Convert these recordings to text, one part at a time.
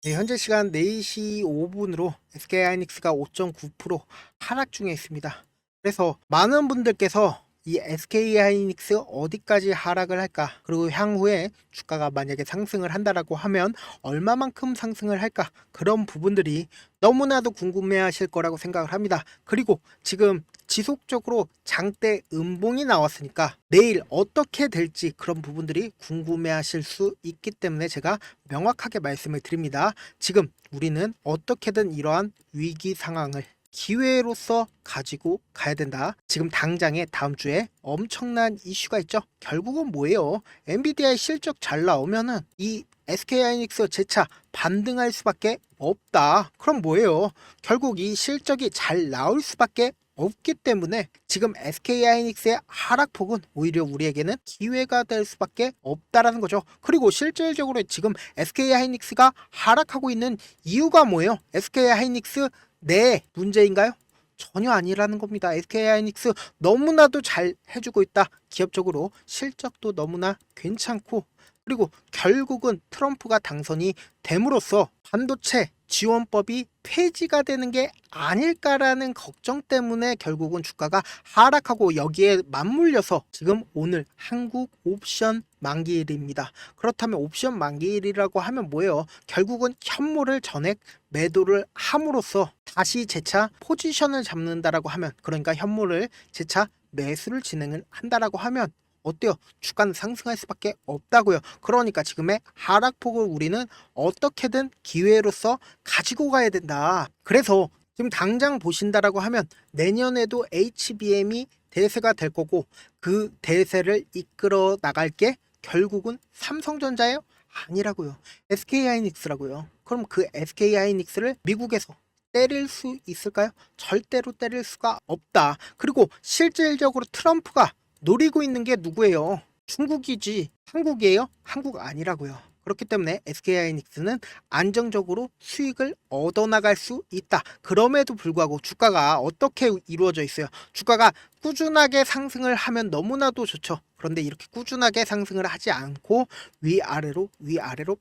네, 현재 시간 4시 5분으로 SK하이닉스가 5.9% 하락 중에 있습니다. 그래서 많은 분들께서 이 SK하이닉스 어디까지 하락을 할까? 그리고 향후에 주가가 만약에 상승을 한다라고 하면 얼마만큼 상승을 할까? 그런 부분들이 너무나도 궁금해하실 거라고 생각을 합니다. 그리고 지금 지속적으로 장대 음봉이 나왔으니까 내일 어떻게 될지 그런 부분들이 궁금해하실 수 있기 때문에 제가 명확하게 말씀을 드립니다. 지금 우리는 어떻게든 이러한 위기 상황을 기회로서 가지고 가야 된다. 지금 당장에 다음 주에 엄청난 이슈가 있죠. 결국은 뭐예요? 엔비디아의 실적 잘 나오면은 이 SK하이닉스 재차 반등할 수밖에 없다. 그럼 뭐예요? 결국 이 실적이 잘 나올 수밖에 없기 때문에 지금 SK하이닉스의 하락폭은 오히려 우리에게는 기회가 될 수밖에 없다라는 거죠. 그리고 실질적으로 지금 SK하이닉스가 하락하고 있는 이유가 뭐예요? SK하이닉스 내 문제인가요? 전혀 아니라는 겁니다. SK하이닉스 너무나도 잘 해주고 있다. 기업적으로 실적도 너무나 괜찮고 그리고 결국은 트럼프가 당선이 됨으로써 반도체 지원법이 폐지가 되는 게 아닐까라는 걱정 때문에 결국은 주가가 하락하고 여기에 맞물려서 지금 오늘 한국 옵션 만기일입니다. 그렇다면 옵션 만기일이라고 하면 뭐예요? 결국은 현물을 전액 매도를 함으로써 다시 재차 포지션을 잡는다라고 하면, 그러니까 현물을 재차 매수를 진행을 한다라고 하면 어때요? 주가는 상승할 수밖에 없다고요. 그러니까 지금의 하락폭을 우리는 어떻게든 기회로서 가지고 가야 된다. 그래서 지금 당장 보신다라고 하면 내년에도 HBM이 대세가 될 거고 그 대세를 이끌어 나갈 게 결국은 삼성전자예요? 아니라고요. SK하이닉스라고요. 그럼 그 SK하이닉스를 미국에서 때릴 수 있을까요? 절대로 때릴 수가 없다. 그리고 실질적으로 트럼프가 노리고 있는 게 누구예요? 중국이지. 한국이에요? 한국 아니라고요. 그렇기 때문에 SK하이닉스는 안정적으로 수익을 얻어나갈 수 있다. 그럼에도 불구하고 주가가 어떻게 이루어져 있어요? 주가가 꾸준하게 상승을 하면 너무나도 좋죠. 그런데 이렇게 꾸준하게 상승을 하지 않고 위아래로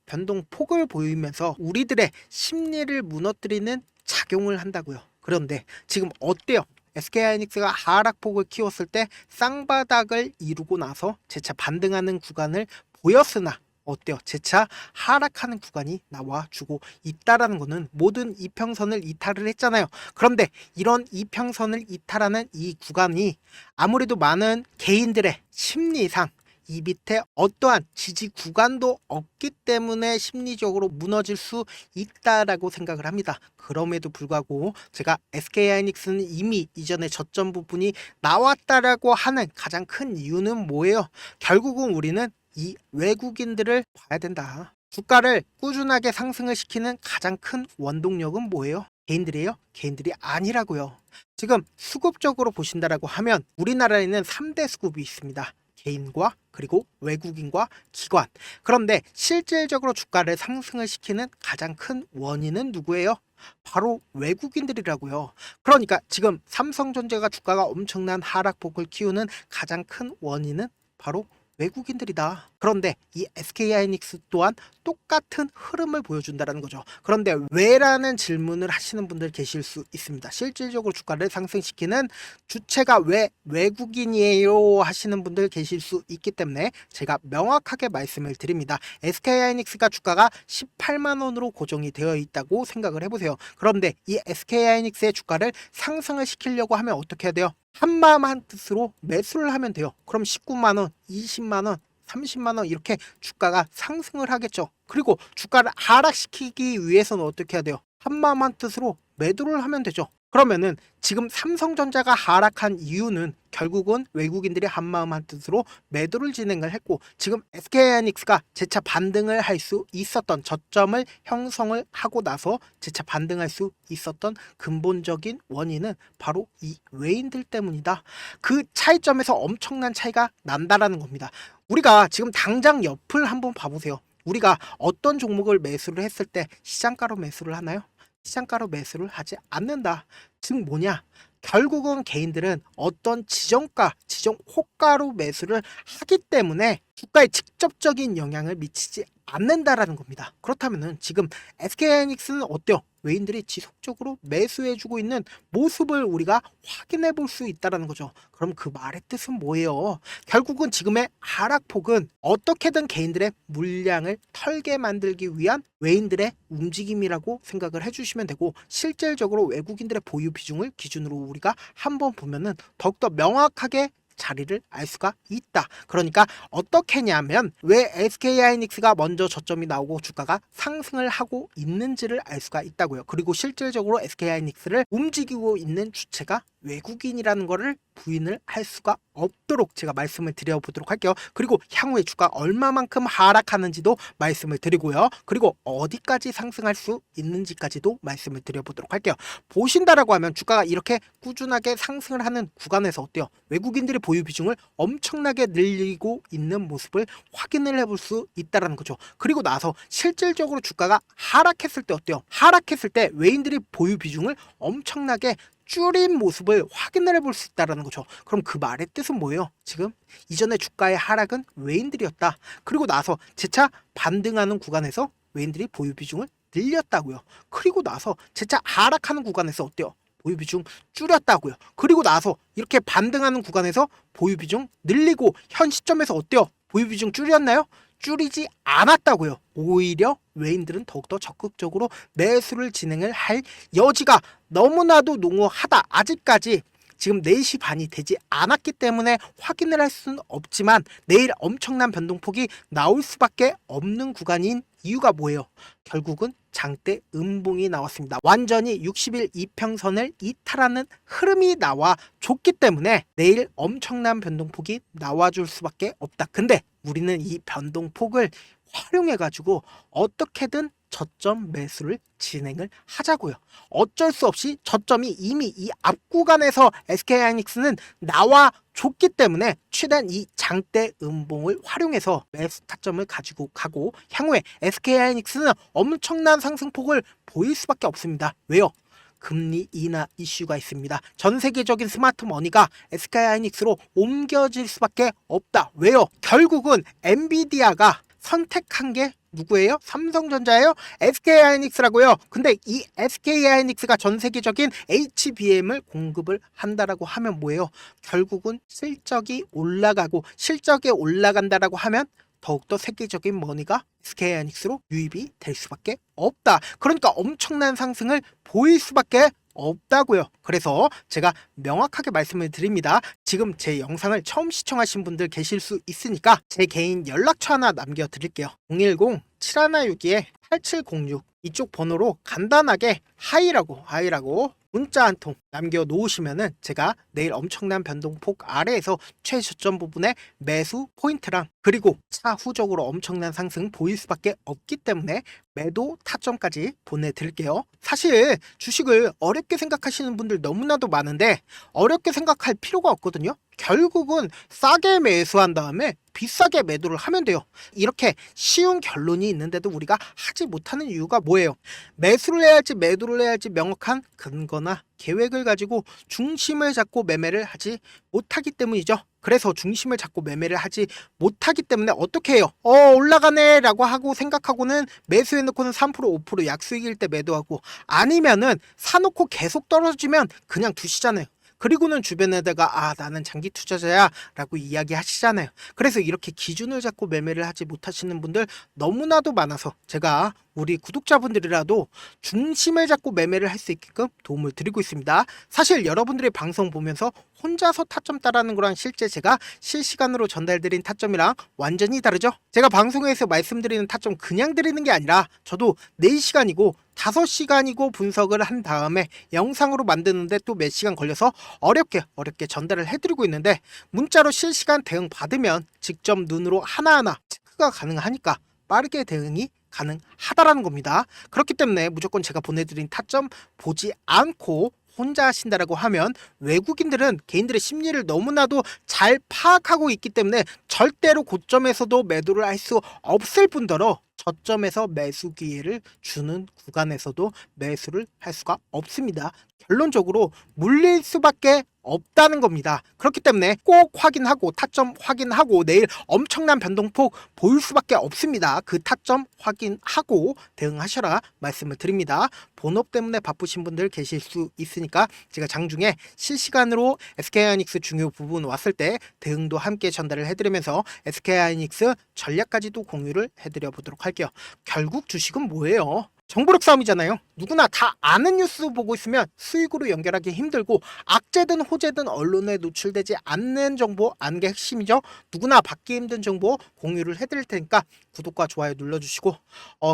변동폭을 보이면서 우리들의 심리를 무너뜨리는 작용을 한다고요. 그런데 지금 어때요? SK하이닉스가 하락폭을 키웠을 때 쌍바닥을 이루고 나서 재차 반등하는 구간을 보였으나 어때요? 재차 하락하는 구간이 나와주고 있다라는 것은 모든 이평선을 이탈을 했잖아요. 그런데 이런 이평선을 이탈하는 이 구간이 아무래도 많은 개인들의 심리상 이 밑에 어떠한 지지 구간도 없기 때문에 심리적으로 무너질 수 있다라고 생각을 합니다. 그럼에도 불구하고 제가 SK하이닉스는 이미 이전에 저점 부분이 나왔다라고 하는 가장 큰 이유는 뭐예요? 결국은 우리는 이 외국인들을 봐야 된다. 주가를 꾸준하게 상승을 시키는 가장 큰 원동력은 뭐예요? 개인들이에요? 개인들이 아니라고요. 지금 수급적으로 보신다라고 하면 우리나라에는 3대 수급이 있습니다. 개인과 그리고 외국인과 기관. 그런데 실질적으로 주가를 상승을 시키는 가장 큰 원인은 누구예요? 바로 외국인들이라고요. 그러니까 지금 삼성전자가 주가가 엄청난 하락폭을 키우는 가장 큰 원인은 바로 외국인들이다. 그런데 이 SK하이닉스 또한 똑같은 흐름을 보여준다는 거죠. 그런데 왜라는 질문을 하시는 분들 계실 수 있습니다. 실질적으로 주가를 상승시키는 주체가 왜 외국인이에요 하시는 분들 계실 수 있기 때문에 제가 명확하게 말씀을 드립니다. SK하이닉스가 주가가 18만 원으로 고정이 되어 있다고 생각을 해보세요. 그런데 이 SK하이닉스의 주가를 상승을 시키려고 하면 어떻게 해야 돼요? 한마음 한뜻으로 매수를 하면 돼요. 그럼 19만 원, 20만 원, 30만 원 이렇게 주가가 상승을 하겠죠. 그리고 주가를 하락시키기 위해서는 어떻게 해야 돼요? 한마음 한뜻으로 매도를 하면 되죠. 그러면은 지금 삼성전자가 하락한 이유는 결국은 외국인들이 한마음 한뜻으로 매도를 진행을 했고 지금 SK하이닉스가 재차 반등을 할 수 있었던 저점을 형성을 하고 나서 재차 반등할 수 있었던 근본적인 원인은 바로 이 외인들 때문이다. 그 차이점에서 엄청난 차이가 난다라는 겁니다. 우리가 지금 당장 옆을 한번 봐보세요. 우리가 어떤 종목을 매수를 했을 때 시장가로 매수를 하나요? 시장가로 매수를 하지 않는다. 즉 뭐냐? 결국은 개인들은 어떤 지정가, 지정 호가로 매수를 하기 때문에 주가에 직접적인 영향을 미치지 않는다라는 겁니다. 그렇다면은 지금 SK하이닉스는 어때요? 외인들이 지속적으로 매수해주고 있는 모습을 우리가 확인해 볼 수 있다는 거죠. 그럼 그 말의 뜻은 뭐예요? 결국은 지금의 하락폭은 어떻게든 개인들의 물량을 털게 만들기 위한 외인들의 움직임이라고 생각을 해주시면 되고, 실질적으로 외국인들의 보유 비중을 기준으로 우리가 한번 보면은 더욱더 명확하게 자리를 알 수가 있다. 그러니까 어떻게냐면 왜 SK하이닉스가 먼저 저점이 나오고 주가가 상승을 하고 있는지를 알 수가 있다고요. 그리고 실질적으로 SK하이닉스를 움직이고 있는 주체가 외국인이라는 거를 부인을 할 수가 없도록 제가 말씀을 드려보도록 할게요. 그리고 향후에 주가 얼마만큼 하락하는지도 말씀을 드리고요. 그리고 어디까지 상승할 수 있는지까지도 말씀을 드려보도록 할게요. 보신다라고 하면 주가가 이렇게 꾸준하게 상승을 하는 구간에서 어때요? 외국인들의 보유 비중을 엄청나게 늘리고 있는 모습을 확인을 해볼 수 있다는 거죠. 그리고 나서 실질적으로 주가가 하락했을 때 어때요? 하락했을 때 외인들이 보유 비중을 엄청나게 줄인 모습을 확인을 해볼 수 있다는 거죠. 그럼 그 말의 뜻은 뭐예요? 지금 이전에 주가의 하락은 외인들이었다. 그리고 나서 재차 반등하는 구간에서 외인들이 보유 비중을 늘렸다고요. 그리고 나서 재차 하락하는 구간에서 어때요? 보유 비중 줄였다고요. 그리고 나서 이렇게 반등하는 구간에서 보유 비중 늘리고 현 시점에서 어때요? 보유 비중 줄였나요? 줄이지 않았다고요. 오히려 외인들은 더욱더 적극적으로 매수를 진행을 할 여지가 너무나도 농후하다. 아직까지 지금 4시 반이 되지 않았기 때문에 확인을 할 수는 없지만 내일 엄청난 변동폭이 나올 수밖에 없는 구간인 이유가 뭐예요? 결국은 장대 음봉이 나왔습니다. 완전히 60일 이평선을 이탈하는 흐름이 나와 줬기 때문에 내일 엄청난 변동폭이 나와줄 수밖에 없다. 근데 우리는 이 변동폭을 활용해가지고 어떻게든 저점 매수를 진행을 하자고요. 어쩔 수 없이 저점이 이미 이 앞 구간에서 SK하이닉스는 나와 줬기 때문에 최대한 이 장대 음봉을 활용해서 매수 타점을 가지고 가고, 향후에 SK하이닉스는 엄청난 상승폭을 보일 수밖에 없습니다. 왜요? 금리 인하 이슈가 있습니다. 전 세계적인 스마트 머니가 SK하이닉스로 옮겨질 수밖에 없다. 왜요? 결국은 엔비디아가 선택한 게 누구예요? 삼성전자예요? SK하이닉스라고요. 근데 이 SK하이닉스가 전 세계적인 HBM을 공급을 한다라고 하면 뭐예요? 결국은 실적이 올라가고, 실적이 올라간다라고 하면 더욱더 세계적인 머니가 SK하이닉스로 유입이 될 수밖에 없다. 그러니까 엄청난 상승을 보일 수밖에 없다고요. 그래서 제가 명확하게 말씀을 드립니다. 지금 제 영상을 처음 시청하신 분들 계실 수 있으니까 제 개인 연락처 하나 남겨드릴게요. 010-7162-8706 이쪽 번호로 간단하게 하이라고 문자 한 통 남겨놓으시면은 제가 내일 엄청난 변동폭 아래에서 최저점 부분에 매수 포인트랑, 그리고 차후적으로 엄청난 상승 보일 수밖에 없기 때문에 매도 타점까지 보내드릴게요. 사실 주식을 어렵게 생각하시는 분들 너무나도 많은데 어렵게 생각할 필요가 없거든요. 결국은 싸게 매수한 다음에 비싸게 매도를 하면 돼요. 이렇게 쉬운 결론이 있는데도 우리가 하지 못하는 이유가 뭐예요? 매수를 해야 할지 매도를 해야 할지 명확한 근거나 계획을 가지고 중심을 잡고 매매를 하지 못하기 때문이죠. 그래서 중심을 잡고 매매를 하지 못하기 때문에 어떻게 해요? 올라가네 라고 하고 생각하고는 매수해놓고는 3% 5% 약수익일 때 매도하고, 아니면은 사놓고 계속 떨어지면 그냥 두시잖아요. 그리고는 주변에다가 나는 장기 투자자야 라고 이야기하시잖아요. 그래서 이렇게 기준을 잡고 매매를 하지 못하시는 분들 너무나도 많아서 제가 우리 구독자분들이라도 중심을 잡고 매매를 할 수 있게끔 도움을 드리고 있습니다. 사실 여러분들의 방송 보면서 혼자서 타점 따라하는 거랑 실제 제가 실시간으로 전달드린 타점이랑 완전히 다르죠? 제가 방송에서 말씀드리는 타점 그냥 드리는 게 아니라 저도 4시간이고 5시간이고 분석을 한 다음에 영상으로 만드는데 또 몇 시간 걸려서 어렵게 전달을 해드리고 있는데, 문자로 실시간 대응 받으면 직접 눈으로 하나하나 체크가 가능하니까 빠르게 대응이 가능하다라는 겁니다. 그렇기 때문에 무조건 제가 보내드린 타점 보지 않고 혼자 하신다라고 하면 외국인들은 개인들의 심리를 너무나도 잘 파악하고 있기 때문에 절대로 고점에서도 매도를 할 수 없을 뿐더러 저점에서 매수 기회를 주는 구간에서도 매수를 할 수가 없습니다. 결론적으로 물릴 수밖에 없다는 겁니다. 그렇기 때문에 꼭 확인하고 타점 확인하고 내일 엄청난 변동폭 보일 수밖에 없습니다. 그 타점 확인하고 대응하셔라 말씀을 드립니다. 본업 때문에 바쁘신 분들 계실 수 있으니까 제가 장중에 실시간으로 SK하이닉스 중요 부분 왔을 때 대응도 함께 전달을 해드리면서 SK하이닉스 전략까지도 공유를 해드려 보도록 할게요. 결국 주식은 뭐예요? 정보력 싸움이잖아요. 누구나 다 아는 뉴스 보고 있으면 수익으로 연결하기 힘들고 악재든 호재든 언론에 노출되지 않는 정보 아는 게 핵심이죠. 누구나 받기 힘든 정보 공유를 해드릴 테니까 구독과 좋아요 눌러주시고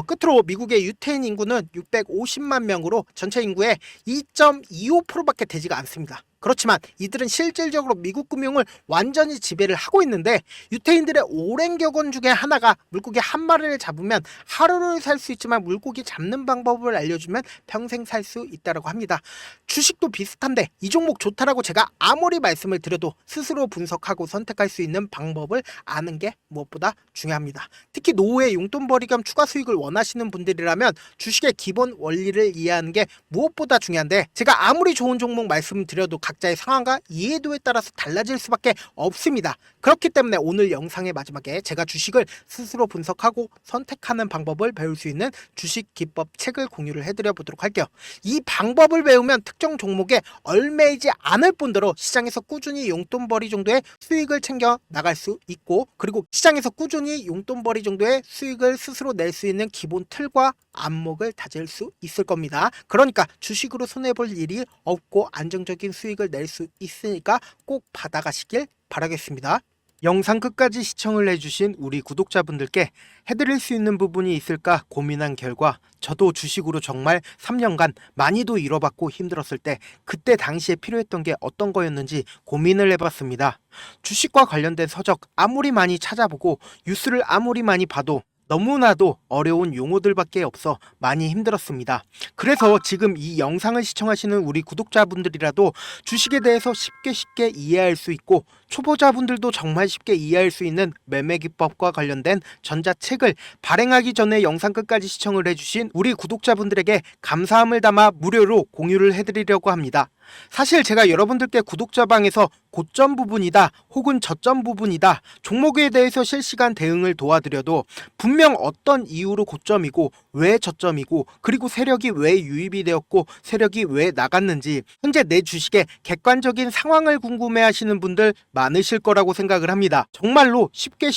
끝으로 미국의 유태인 인구는 650만 명으로 전체 인구의 2.25%밖에 되지가 않습니다. 그렇지만 이들은 실질적으로 미국 금융을 완전히 지배를 하고 있는데 유태인들의 오랜 격언 중에 하나가 물고기 한 마리를 잡으면 하루를 살 수 있지만 물고기 잡는 방법을 알려주면 평생 살 수 있다고 합니다. 주식도 비슷한데 이 종목 좋다라고 제가 아무리 말씀을 드려도 스스로 분석하고 선택할 수 있는 방법을 아는 게 무엇보다 중요합니다. 특히 노후에 용돈벌이 겸 추가 수익을 원하시는 분들이라면 주식의 기본 원리를 이해하는 게 무엇보다 중요한데 제가 아무리 좋은 종목 말씀드려도 각자의 상황과 이해도에 따라서 달라질 수밖에 없습니다. 그렇기 때문에 오늘 영상의 마지막에 제가 주식을 스스로 분석하고 선택하는 방법을 배울 수 있는 주식 기법 책을 공유를 해드려 보도록 할게요. 이 방법을 배우면 특정 종목에 얽매이지 않을 뿐더러 시장에서 꾸준히 용돈벌이 정도의 수익을 챙겨 나갈 수 있고 그리고 시장에서 꾸준히 용돈벌이 정도의 수익을 스스로 낼 수 있는 기본 틀과 안목을 다질 수 있을 겁니다. 그러니까 주식으로 손해볼 일이 없고 안정적인 수익을 낼 수 있으니까 꼭 받아가시길 바라겠습니다. 영상 끝까지 시청을 해주신 우리 구독자분들께 해드릴 수 있는 부분이 있을까 고민한 결과 저도 주식으로 정말 3년간 많이도 잃어봤고 힘들었을 때 그때 당시에 필요했던 게 어떤 거였는지 고민을 해봤습니다. 주식과 관련된 서적 아무리 많이 찾아보고 뉴스를 아무리 많이 봐도 너무나도 어려운 용어들밖에 없어 많이 힘들었습니다. 그래서 지금 이 영상을 시청하시는 우리 구독자분들이라도 주식에 대해서 쉽게 이해할 수 있고 초보자분들도 정말 쉽게 이해할 수 있는 매매 기법과 관련된 전자책을 발행하기 전에 영상 끝까지 시청을 해주신 우리 구독자분들에게 감사함을 담아 무료로 공유를 해드리려고 합니다. 사실 제가 여러분들께 구독자방에서 고점 부분이다 혹은 저점 부분이다 종목에 대해서 실시간 대응을 도와드려도 분명 어떤 이유로 고점이고 왜 저점이고 그리고 세력이 왜 유입이 되었고 세력이 왜 나갔는지 현재 내 주식의 객관적인 상황을 궁금해 하시는 분들 많으실 거라고 생각을 합니다. 정말로 쉽게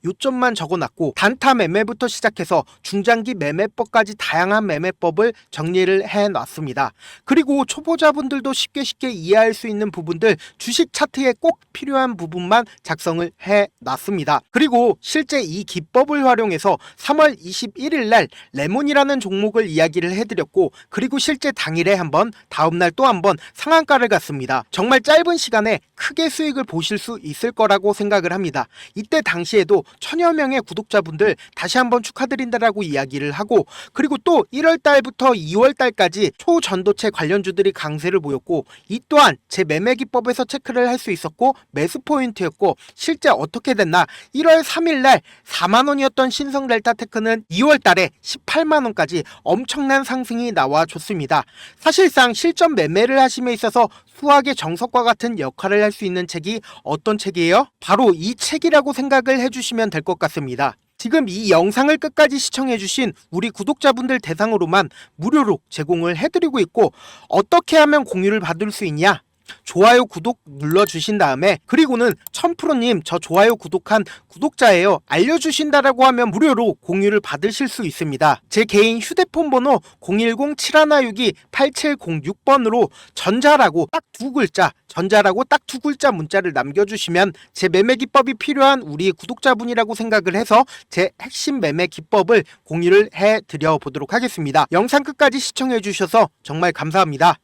요점만 적어놨고 단타 매매부터 시작해서 중장기 매매법까지 다양한 매매법을 정리를 해놨습니다. 그리고 초보자분들도 쉽게 이해할 수 있는 부분들 주식 차트에 꼭 필요한 부분만 작성을 해놨습니다. 그리고 실제 이 기법을 활용해서 3월 21일 날 레몬이라는 종목을 이야기를 해드렸고 그리고 실제 당일에 한번 다음날 또 한번 상한가를 갔습니다. 정말 짧은 시간에 크게 수익을 보실 수 있을 거라고 생각을 합니다. 이때 당시에도 1000여 명의 구독자분들 다시 한번 축하드린다라고 이야기를 하고 그리고 또 1월 달부터 2월 달까지 초전도체 관련주들이 강세를 보였고 이 또한 제 매매 기법에서 체크를 할 수 있었고 매수 포인트였고 실제 어떻게 됐나 1월 3일 날 4만원이었던 신성 델타테크는 2월 달에 18만원까지 엄청난 상승이 나와줬습니다. 사실상 실전 매매를 하심에 있어서 수학의 정석과 같은 역할을 할 수 있는 책이 어떤 책이에요? 바로 이 책이라고 생각을 해주시면 될 것 같습니다. 지금 이 영상을 끝까지 시청해주신 우리 구독자분들 대상으로만 무료로 제공을 해드리고 있고 어떻게 하면 공유를 받을 수 있냐? 좋아요 구독 눌러주신 다음에 그리고는 1000%님 저 좋아요 구독한 구독자예요 알려주신다라고 하면 무료로 공유를 받으실 수 있습니다. 제 개인 휴대폰 번호 010-7162-8706번으로 전자라고 딱 두 글자 전자라고 딱 두 글자 문자를 남겨주시면 제 매매 기법이 필요한 우리 구독자분이라고 생각을 해서 제 핵심 매매 기법을 공유를 해드려 보도록 하겠습니다. 영상 끝까지 시청해 주셔서 정말 감사합니다.